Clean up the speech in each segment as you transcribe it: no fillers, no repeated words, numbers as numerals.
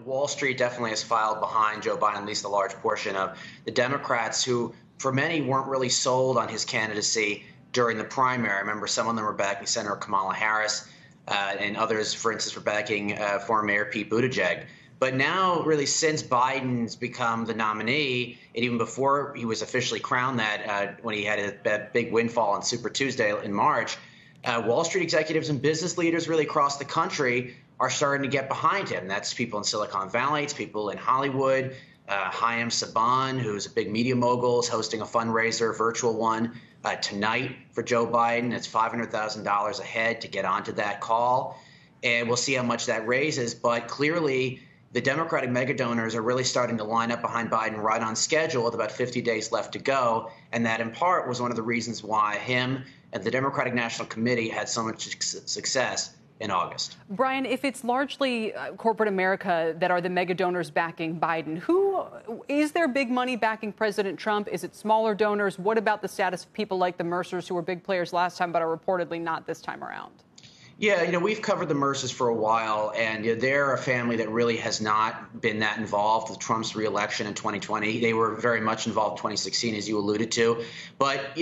Wall Street definitely has filed behind Joe Biden, at least a large portion of the Democrats who, for many, weren't really sold on his candidacy during the primary. I remember some of them were backing Senator Kamala Harris, and others, for instance, were backing former Mayor Pete Buttigieg. But now, really, since Biden's become the nominee, and even before he was officially crowned that, when he had a big windfall on Super Tuesday in March, Wall Street executives and business leaders really across the country are starting to get behind him. That's people in Silicon Valley, it's people in Hollywood. Haim Saban, who's a big media mogul, is hosting a fundraiser, a virtual one, tonight for Joe Biden. It's $500,000 a head to get onto that call. And we'll see how much that raises. But clearly, the Democratic megadonors are really starting to line up behind Biden right on schedule with about 50 days left to go. And that, in part, was one of the reasons why him and the Democratic National Committee had so much success in August. Brian, if it's largely corporate America that are the mega donors backing Biden, who is there big money backing President Trump? Is it smaller donors? What about the status of people like the Mercers, who were big players last time but are reportedly not this time around? Yeah, we've covered the Mercers for a while, and they're a family that really has not been that involved with Trump's reelection in 2020. They were very much involved in 2016, as you alluded to. But,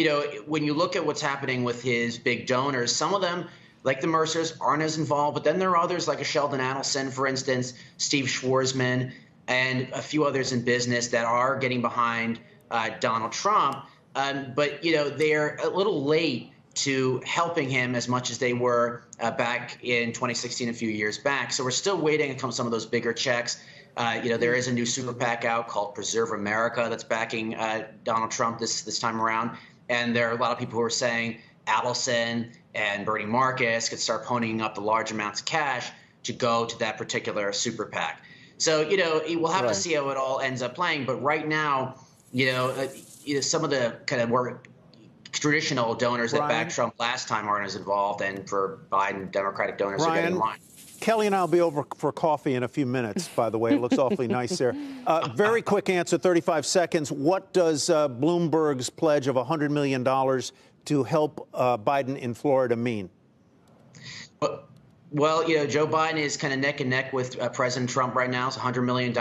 when you look at what's happening with his big donors, some of them, like the Mercers, aren't as involved. But then there are others like a Sheldon Adelson, for instance, Steve Schwarzman, and a few others in business that are getting behind Donald Trump. But, they're a little late to helping him as much as they were back in 2016, a few years back. So we're still waiting on some of those bigger checks. There is a new super PAC out called Preserve America that's backing Donald Trump this time around. And there are a lot of people who are saying Adelson and Bernie Marcus could start ponying up the large amounts of cash to go to that particular super PAC. So, we'll have to see how it all ends up playing. But right now, some of the kind of more traditional donors that backed Trump last time aren't as involved, and for Biden, Democratic donors are getting in line. Kelly and I will be over for coffee in a few minutes, by the way. It looks awfully nice there. Very quick answer, 35 seconds. What does Bloomberg's pledge of $100 million to help Biden in Florida mean? Well, Joe Biden is kind of neck and neck with President Trump right now. It's $100 million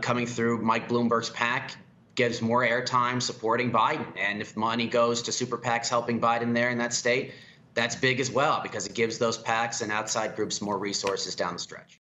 coming through Mike Bloomberg's PAC. Gives more airtime supporting Biden. And if money goes to super PACs helping Biden there in that state, that's big as well, because it gives those PACs and outside groups more resources down the stretch.